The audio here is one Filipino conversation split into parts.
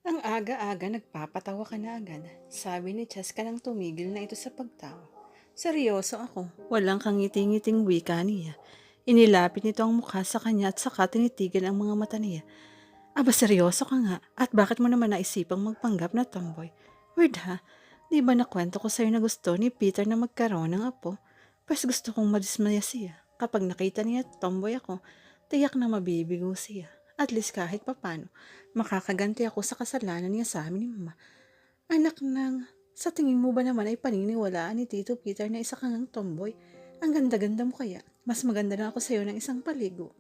Ang aga-aga nagpapatawa ka na agad. Sabi ni Cheska nang tumigil na ito sa pagtawa. Seryoso ako. Walang kangiti-ngiting wika niya. Inilapit nito ang mukha sa kanya at saka tinitigan ang mga mata niya. Aba seryoso ka nga. At bakit mo naman naisipang magpanggap na tomboy? Weird ha? Di ba nakwento ko sa'yo na gusto ni Peter na magkaroon ng apo? Pues gusto kong madismaya siya. Kapag nakita niya tomboy ako, tiyak na mabibigo siya. At least kahit papano, makakaganti ako sa kasalanan niya sa amin ni Mama. Anak ng, sa tingin mo ba naman ay paniniwalaan ni Tito Peter na isa kang tomboy? Ang ganda-ganda mo kaya. Mas maganda na ako sa'yo ng isang paligo.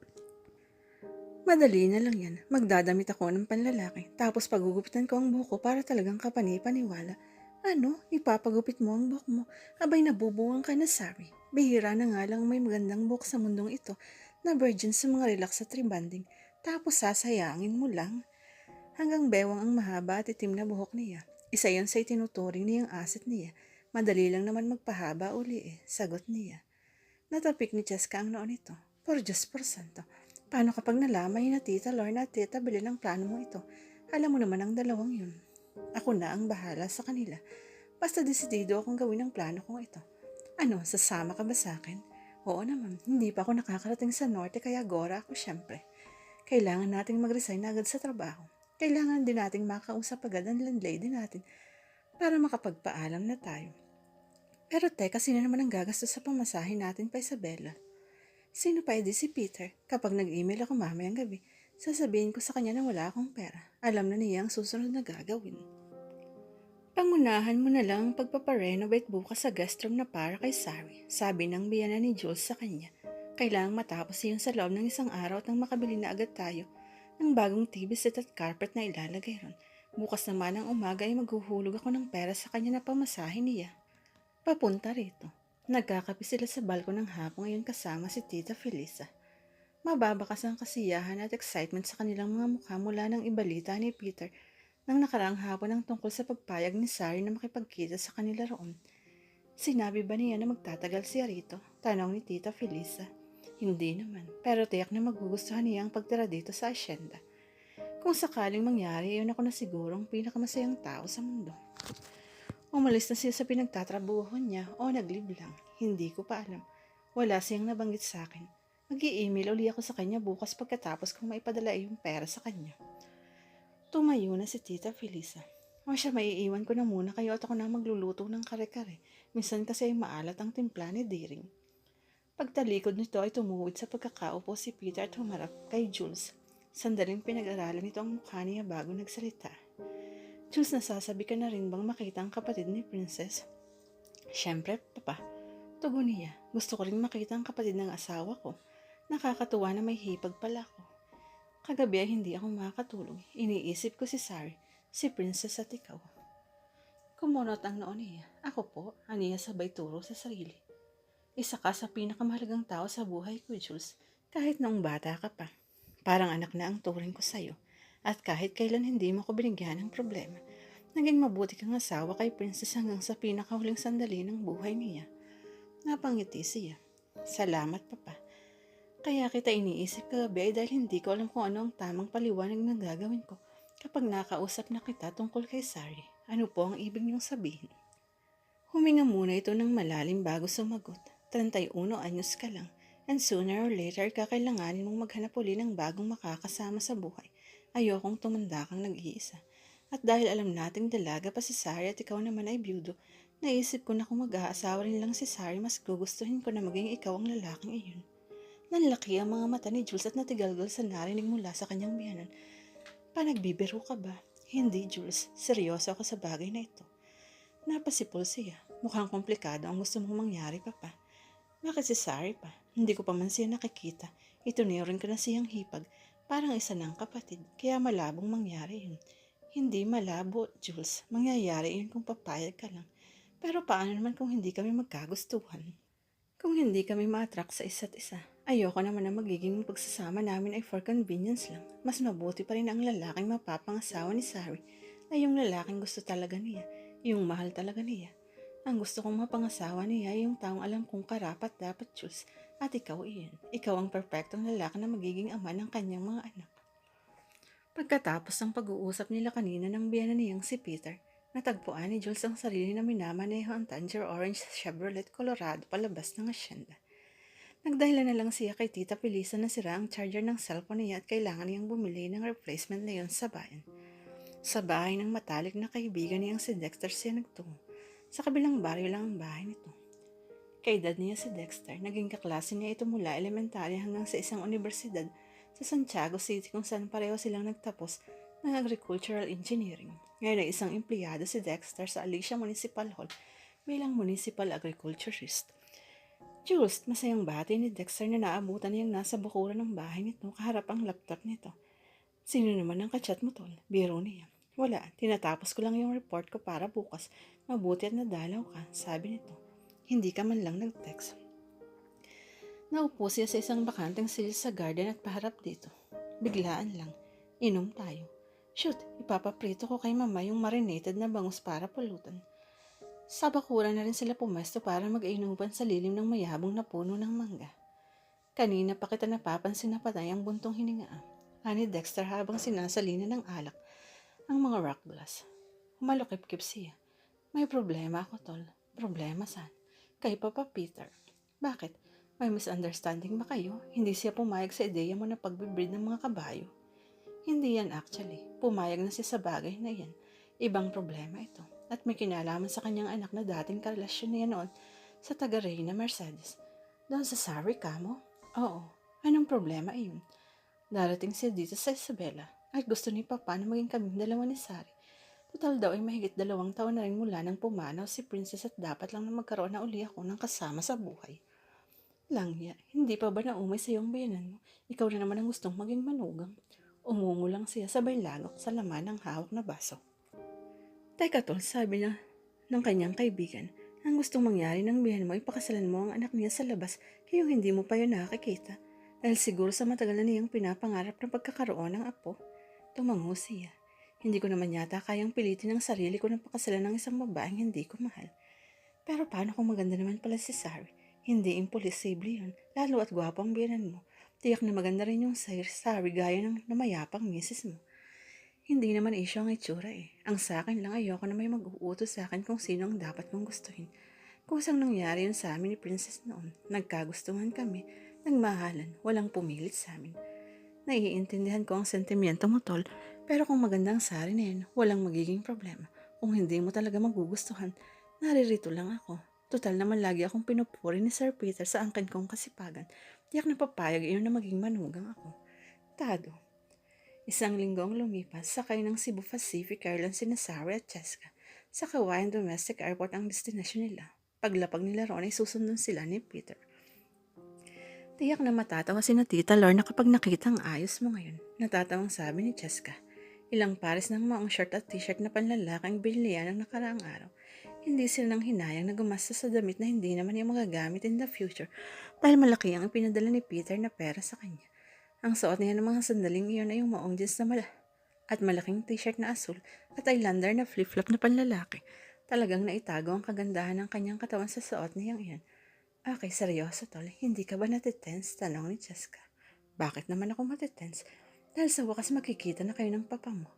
Madali na lang yan. Magdadamit ako ng panlalaki. Tapos pagugupitan ko ang buhok ko para talagang kapani-paniwala. Ano? Ipapagupit mo ang buhok mo? Abay nabubuwang ka na, sorry. Bihira na nga lang may magandang buhok sa mundong ito na virgin sa mga relax at rebanding. Tapos sasayangin mo lang. Hanggang bewang ang mahaba at itim na buhok niya. Isa yan sa itinuturing niyang asset niya. Madali lang naman magpahaba uli sagot niya. Natapik ni Cheska ang noon ito. Por Diyos por santo. Paano kapag nalaman ni na Tita Lorna at Tita Belen ang plano mo ito? Alam mo naman ang dalawang yun. Ako na ang bahala sa kanila. Basta desidido akong gawin ang plano kong ito. Ano, sasama ka ba sa akin? Oo naman, hindi pa ako nakakarating sa norte kaya gora ako syempre. Kailangan nating mag-resign agad sa trabaho. Kailangan din nating makausap agad ang landlady natin para makapagpaalam na tayo. Pero teka, sino naman ang gagastos sa pamasahin natin pa Isabela? Sino pa edi si Peter? Kapag nag-email ako mamayang gabi, sasabihin ko sa kanya na wala akong pera. Alam na niya ang susunod na gagawin. Pangunahan mo na lang ang pagpaparenovate bukas sa guest room na para kay Sari, sabi ng biyana ni Jules sa kanya. Kailangang matapos iyon sa loob ng isang araw at nang makabili na agad tayo ng bagong TV set at carpet na ilalagay ron. Bukas naman ang umaga ay maghuhulog ako ng pera sa kanya na pamasahin niya. Papunta rito. Nagkakape sila sa balkon ng hapon ngayon kasama si Tita Felisa. Mababakas ang kasiyahan at excitement sa kanilang mga mukha mula nang ibalita ni Peter nang nakaraang hapon ang tungkol sa pagpayag ni Sari na makipagkita sa kanila roon. Sinabi ba niya na magtatagal siya rito? Tanong ni Tita Felisa. Hindi naman, pero tiyak na magugustuhan niya ang pagtira dito sa asyenda. Kung sakaling mangyari, yun ako na sigurong pinakamasayang tao sa mundo. Umalis na siya sa pinagtatrabuhan niya o nag-leave lang. Hindi ko pa alam. Wala siyang nabanggit sa akin. Mag-i-email uli ako sa kanya bukas pagkatapos kong maipadala yung pera sa kanya. Tumayo na si Tita Felisa. O siya, maiiwan ko na muna kayo at ako na magluluto ng kare-kare. Minsan kasi ay maalat ang timpla ni Deering. Pagtalikod nito ay tumuwid sa pagkakaupo si Peter at humarap kay Jules. Sandaling pinag-aralan nito ang mukha niya bago nagsalita. Jules, nasasabi ka na rin bang makita ang kapatid ni Princess? Siyempre, Papa. Tugon niya. Gusto ko rin makita ang kapatid ng asawa ko. Nakakatuwa na may hipag pala ako. Kagabi ay hindi ako makakatulog. Iniisip ko si Sari, si Princess at ikaw. Kumunot ang noon niya. Ako po, aniya sabay turo sa sarili. Isa ka sa pinakamahalagang tao sa buhay ko, Jules. Kahit noong bata ka pa. Parang anak na ang turing ko sa'yo. At kahit kailan hindi mo ko binigyan ng problema. Naging mabuti kang asawa kay Princess hanggang sa pinakahuling sandali ng buhay niya. Napangiti siya. Salamat, Papa. Kaya kita iniisip kagabi dahil hindi ko alam kung ano ang tamang paliwanag na gagawin ko kapag nakausap na kita tungkol kay Sari. Ano po ang ibig niyong sabihin? Huminga muna ito ng malalim bago sumagot. 31 anyos ka lang, and sooner or later kakailanganin mong maghanap uli ng bagong makakasama sa buhay. Ayokong tumanda kang nag-iisa. At dahil alam nating dalaga pa si Sari at ikaw naman ay byudo, naisip ko na kung mag-aasawa rin lang si Sari, mas gugustuhin ko na maging ikaw ang lalaking iyon. Nanlaki ang mga mata ni Jules at natigalgal sa narinig mula sa kanyang biyanan. Panagbibiro ka ba? Hindi, Jules. Seryoso ako sa bagay na ito. Napasipol siya. Mukhang komplikado ang gusto mong mangyari, Papa. Bakit si Sari pa? Hindi ko pa man siya nakikita. Itunurin ko na siyang hipag. Parang isa ng kapatid. Kaya malabong mangyari yun. Hindi malabo, Jules. Mangyayari yun kung papayag ka lang. Pero paano naman kung hindi kami magkagustuhan? Kung hindi kami ma-attract sa isa't isa, ayoko naman na magiging pagsasama namin ay for convenience lang. Mas mabuti pa rin ang lalaking mapapangasawa ni Sari ay yung lalaking gusto talaga niya, yung mahal talaga niya. Ang gusto kong mapangasawa niya ay yung taong alam kong karapat dapat choose at ikaw iyan. Ikaw ang perfectong lalaki na magiging ama ng kanyang mga anak. Pagkatapos ng pag-uusap nila kanina ng biyana niyang si Peter, natagpuan ni Jules ang sarili na minamaneho ang Tanger Orange Chevrolet Colorado palabas ng asyenda. Nagdahilan na lang siya kay Tita Pilisa na sira ang charger ng cellphone niya at kailangan niyang bumili ng replacement na yon sa bayan. Sa bahay ng matalik na kaibigan niyang si Dexter siya nagtungo. Sa kabilang baryo lang ang bahay nito. Kaedad niya si Dexter, naging kaklase niya ito mula elementary hanggang sa isang universidad sa Santiago City kung saan pareho silang nagtapos ng agricultural engineering. Ngayon ay isang empleyado si Dexter sa Alicia Municipal Hall bilang municipal agriculturist. Jules, masayang bati ni Dexter na naabutan niyang nasa bakuran ng bahay nito kaharap ang laptop nito. Sino naman ang kachat mo, tol? Biro niya. Wala, tinatapos ko lang yung report ko para bukas. Mabuti at nadalaw ka, sabi nito. Hindi ka man lang nag-text. Naupo siya sa isang bakanteng silya sa garden at paharap dito. Biglaan lang. Inom tayo. Shoot, ipapaprito ko kay mama yung marinated na bangus para pulutan. Sa bakuran na rin sila pumesto para mag-inuban sa lilim ng mayabong na puno ng mangga. Kanina pa kita napapansin na patay ang buntong hininga. Ani Dexter habang sinasalina ng alak ang mga rock glass. Humalukip-kip siya. May problema ako, tol. Problema saan? Kay Papa Peter. Bakit? May misunderstanding ba kayo? Hindi siya pumayag sa ideya mo na pagbibreed ng mga kabayo. Hindi yan actually. Pumayag na siya sa bagay na yan. Ibang problema ito. At may kinalaman sa kanyang anak na dating karelasyon niya noon sa taga-Reyna Mercedes. Doon sa Surrey ka mo? Oo. Anong problema iyon? Darating siya dito sa Isabela at gusto ni Papa na maging kaming dalawa ni Sari. Total daw ay mahigit 2 taon na rin mula nang pumanaw si Princess at dapat lang na magkaroon na uli ako ng kasama sa buhay. Langya, hindi pa ba naumay sa iyong bayanan mo? Ikaw na naman ang gustong maging manugang. Umungo lang siya sabay lalok sa laman ng hawak na baso. Teka tol, sabi niya ng kanyang kaibigan, ang gustong mangyari ng biyan mo ay pakasalan mo ang anak niya sa labas kayong hindi mo pa yun nakakikita. Dahil siguro sa matagal na niyang pinapangarap ng pagkakaroon ng apo. Tumango siya. Hindi ko naman yata kayang pilitin ang sarili ko na pakasalan ng isang babaeng hindi ko mahal. Pero paano kung maganda naman pala si Sari? Hindi imposible yun, lalo at gwapo ang biyanan mo. Tiyak na maganda rin yung Sari gaya ng namayapang misis mo. Hindi naman issue ang itsura eh. Ang sa akin lang ayoko na may mag-uutos sa akin kung sino ang dapat kong gustuhin. Kusang nangyari yun sa amin ni Princess noon. Nagkagustuhan kami, nagmahalan, walang pumilit sa amin. Naiintindihan ko ang sentimiento mo, tol, pero kung maganda ang Sari na yan, walang magiging problema. Kung hindi mo talaga magugustuhan, naririto lang ako. Total naman lagi akong pinupuri ni Sir Peter sa angkin kong kasipagan. Tiyak na papayag iyon na maging manugang ako. Tado. Isang linggo ang lumipas, sakay ng Cebu Pacific Airlines sina Sari at Cheska. Sa Kawayan Domestic Airport ang destinasyon nila. Paglapag nila roon ay susundon sila ni Peter. Tiyak na matatawa si na Tita Lorna kapag nakita ang ayos mo ngayon. Natatawang sabi ni Cheska. Ilang pares ng maong shirt at t-shirt na panlalaking binilihan ng nakaraang araw. Hindi sila nang hinayang na gumasta sa damit na hindi naman niya magagamit in the future dahil malaki ang ipinadala ni Peter na pera sa kanya. Ang suot niya ng mga sandaling iyon ay yung maong jeans na at malaking t-shirt na asul at eyeliner na flip-flop na panlalaki. Talagang naitago ang kagandahan ng kanyang katawan sa suot niyang iyon. Okay, seryoso tol, hindi ka ba natitense? Tanong ni Cheska. Bakit naman ako matitense? Dahil sa wakas makikita na kayo ng papa mo.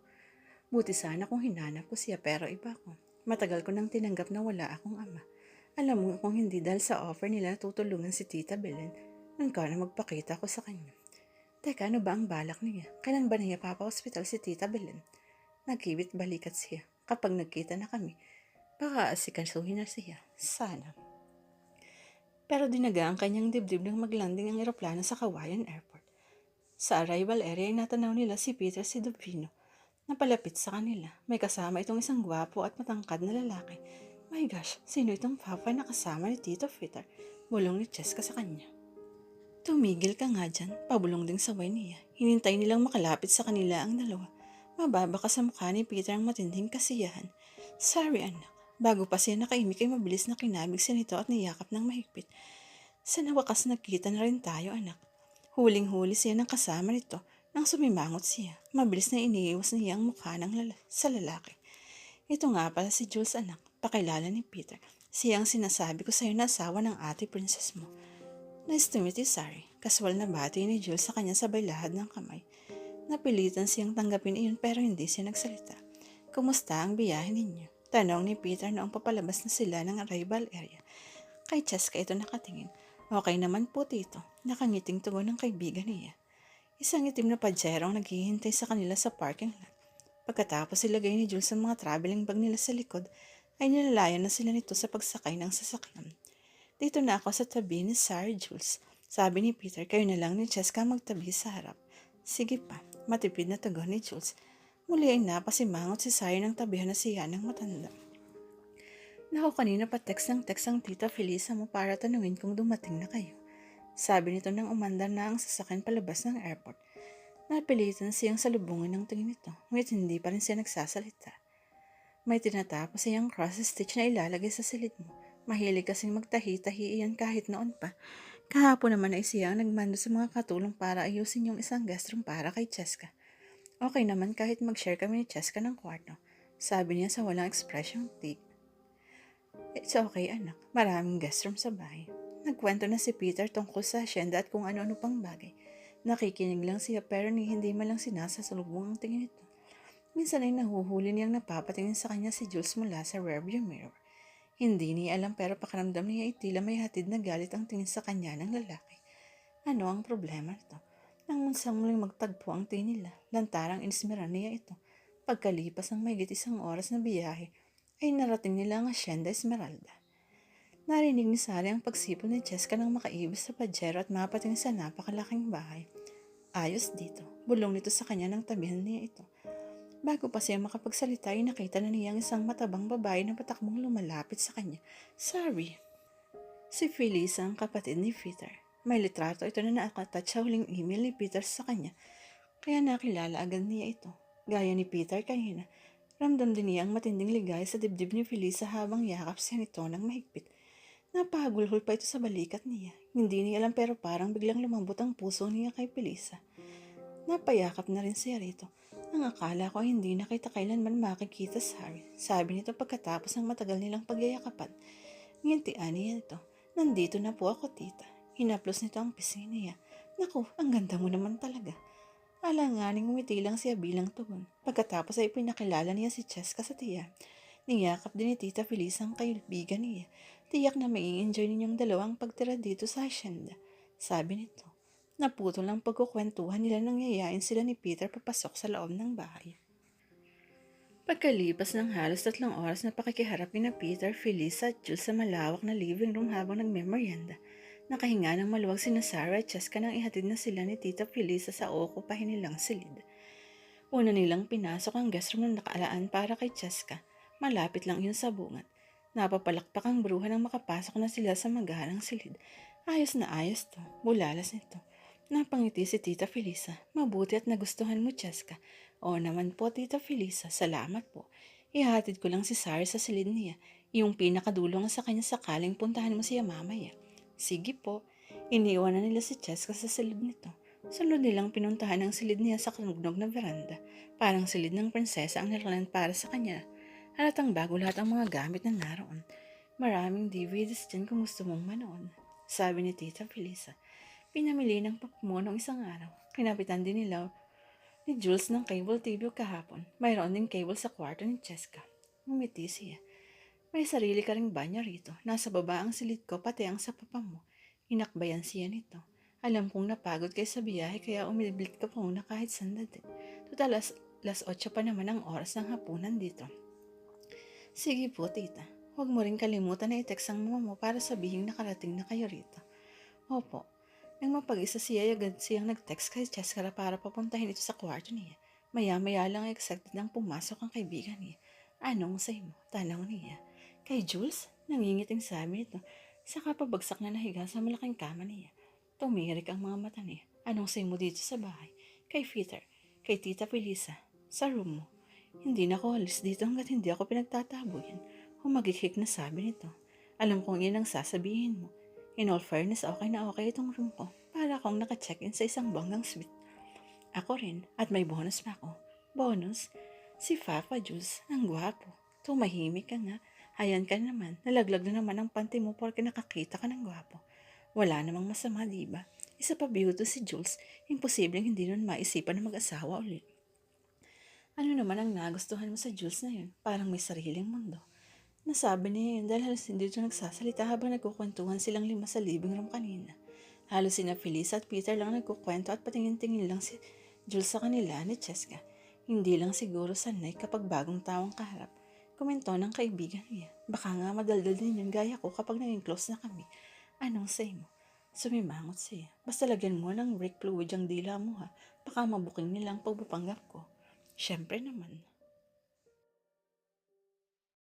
Buti sana kung hinanap ko siya pero iba ko. Matagal ko nang tinanggap na wala akong ama. Alam mo kung hindi dahil sa offer nila na tutulungan si Tita Belen, nang ka na magpakita ko sa kanya. Teka, ano ba ang balak niya? Kailan ba niya papa-hospital si Tita Belen? Nagkibit balikat siya. Kapag nagkita na kami, baka asikasuhin na siya. Sana. Pero dinaga ang kanyang dibdib nang maglanding ang eroplano sa Kawayan Airport. Sa arrival area ay natanaw nila si Peter si Dupino. Napalapit sa kanila. May kasama itong isang gwapo at matangkad na lalaki. My gosh, sino itong papa na kasama ni Tito Peter? Bulong ni Cheska sa kanya. Tumigil ka nga dyan, pabulong ding saway niya. Hinintay nilang makalapit sa kanila ang dalawa. Mababa ka sa mukha ni Peter ang matinding kasiyahan. Sorry anak. Bago pa siya nakaimik ay mabilis na kinabig siya nito at niyakap ng mahigpit. Sa nawakas nagkita na rin tayo anak. Huling-huli siya ng kasama nito nang sumimangot siya. Mabilis na iniiwas niya ang mukha sa lalaki. Ito nga pala si Jules anak, pakilala ni Peter. Siya ang sinasabi ko sa'yo na asawa ng ate princess mo. Nice to meet you, Sari. Kaswal na bati ni Jules sa kanya sabay lahad ng kamay. Napilitan siyang tanggapin iyon pero hindi siya nagsalita. Kumusta ang biyahe ninyo? Tanong ni Peter noong papalabas na sila ng arrival area. Kay Cheska ito nakatingin. Okay naman po tito. Nakangiting tugon ng kaibigan niya. Isang itim na padyerong naghihintay sa kanila sa parking lot. Pagkatapos ilagay ni Jules ang mga traveling bag nila sa likod, ay nilalayan na sila nito sa pagsakay ng sasakyan. Dito na ako sa tabi ni Sarah Jules. Sabi ni Peter, kayo na lang ni Cheska magtabi sa harap. Sige pa, matipid na tugon ni Jules. Muli ay napasimangot si Sarah ng tabihan na siya ng matanda. Naku, kanina pa text ng text ang tita Felisa mo para tanungin kung dumating na kayo. Sabi nito nang umandar na ang sasakyan palabas ng airport. Napilitan siyang salubungin ng tingin nito, ngunit hindi pa rin siya nagsasalita. May tinatapos siyang cross-stitch na ilalagay sa silid mo. Mahilig kasing magtahi-tahi iyan kahit noon pa. Kahapon naman ay siyang nagmando sa mga katulong para ayusin yung isang guest room para kay Cheska. Okay naman kahit mag-share kami ni Cheska ng kwarto. Sabi niya sa walang expression take. It's okay anak, maraming guest room sa bahay. Nagkwento na si Peter tungkol sa asyenda at kung ano-ano pang bagay. Nakikinig lang siya pero hindi man lang sinasasalubong ang tingin nito. Minsan ay nahuhuli niyang napapatingin sa kanya si Jules mula sa rearview mirror. Hindi niya alam pero pakiramdam niya ay tila may hatid na galit ang tingin sa kanya ng lalaki. Ano ang problema nito? Nang munsang muling magtagpo ang tingin nila, lantarang inismeran niya ito. Pagkalipas ng mahigit isang oras na biyahe, ay narating nila ang Hacienda Esmeralda. Narinig ni Sari ang pagsipol ni Cheska nang makaibos sa pajero at mapatingin sa napakalaking bahay. Ayos dito, bulong nito sa kanya ng tabihan niya ito. Bago pa siya makapagsalita ay nakita na niya ang isang matabang babae na patakbong lumalapit sa kanya. Sorry. Si Felisa ang kapatid ni Peter. May litrato ito na nakatouch sa huling email ni Peter sa kanya. Kaya nakilala agad niya ito. Gaya ni Peter kanina, ramdam din niya ang matinding ligaya sa dibdib ni Felisa habang yakap siya nito ng mahigpit. Napahagulhol pa ito sa balikat niya. Hindi niya alam pero parang biglang lumambot ang puso niya kay Felisa. Napayakap na rin siya rito. Ang akala ko ay hindi na kita kailanman makikita sa Harry. Sabi nito pagkatapos ng matagal nilang pagyayakapan. Ngintian niya ito. Nandito na po ako tita. Hinaplos nito ang pisngi niya. Naku, ang ganda mo naman talaga. Alanganing umiti lang siya bilang tugon. Pagkatapos ay pinakilala niya si Cheska sa tiya. Niyakap din ni Tita Feliz ang kaibigan niya. Tiyak na mai-enjoy ninyong dalawang pagtira dito sa hacienda. Sabi nito. Naputol ang pagkukwentuhan nila nang yayain sila ni Peter papasok sa loob ng bahay. Pagkalipas ng halos 3 oras na pakikiharap ni Peter, Feliz at Jules sa malawak na living room habang nagmemeryenda, nakahinga ng maluwag sina Sarah at Cheska nang ihatid na sila ni Tita Felisa sa okupahin nilang silid. Una nilang pinasok ang guest room na nakaalaan para kay Cheska. Malapit lang yun sa bungat. Napapalakpak ang bruha nang makapasok na sila sa magalang silid. Ayos na ayos to, bulalas nito. Napangiti si Tita Felisa. Mabuti at nagustuhan mo, Cheska. Oo naman po, Tita Felisa. Salamat po. Ihatid ko lang si Sarah sa silid niya. Yung pinakadulo nga sa kanya sakaling puntahan mo siya mamaya. Sige po. Iniwan na nila si Cheska sa silid nito. Sunod nilang pinuntahan ang silid niya sa kanugnog na veranda. Parang silid ng prinsesa ang nilalan para sa kanya. Halatang bago lahat ang mga gamit na naroon. Maraming DVDs dyan kung gusto mong manood. Sabi ni Tita Felisa. Pinamili ng papumo noong isang araw. Kinapitan din nila ni Jules ng cable TV kahapon. Mayroon din cable sa kwarto ni Cheska. Ngumiti siya. May sarili ka ring banyo rito. Nasa baba ang silid ko pati ang sa papa mo. Inakbayan siya nito. Alam kong napagod kayo sa biyahe kaya umiblit ka pa muna kahit sandali. Total las 8 pa naman ang oras ng hapunan dito. Sige po tita. Huwag mo rin kalimutan na i-text ang mama mo para sabihin nakarating na kayo rito. Opo. Nang mapag-isa siya, agad siyang nag-text kay Cheska para papuntahin ito sa kwarto niya. Maya-maya lang excited nang pumasok ang kaibigan niya. Anong say mo? Tanaw niya. Kay Jules? Nangingiting sabi nito. Saka pabagsak na nahiga sa malaking kama niya. Tumirik ang mga mata niya. Anong say mo dito sa bahay? Kay Peter. Kay Tita Felisa. Sa room mo. Hindi na ako alis dito hanggat hindi ako pinagtataboyan. Humagikik na sabi nito. Alam kong yan ang sasabihin mo. In all fairness, okay na okay itong room ko. Para akong naka-check-in sa isang bonggang suite. Ako rin, at may bonus pa ako. Bonus? Si Papa Jules, ang gwapo. Tumahimik ka nga. Hayan ka naman, nalaglag na naman ang panty mo porque nakakita ka ng gwapo. Wala namang masama, diba? Isa pa biyudo si Jules, imposibleng hindi nun maisipan na mag-asawa ulit. Ano naman ang nagustuhan mo sa Jules na yun? Parang may sariling mundo. Nasabi niya yun dahil halos hindi ito nagsasalita habang nagkukwentuhan silang 5 sa living room kanina. Halos sina Felicia at Peter lang nagkukwento at patingin-tingin lang si Jules sa kanila ni Cheska. Hindi lang siguro sanay kapag bagong tawang kaharap. Komento ng kaibigan niya. Baka nga madaldal din yun gaya ko kapag naging close na kami. Anong say mo? Sumimangot siya. Basta lagyan mo ng brake fluid yung dila mo ha. Baka mabuking nilang pagpapanggap ko. Siyempre naman.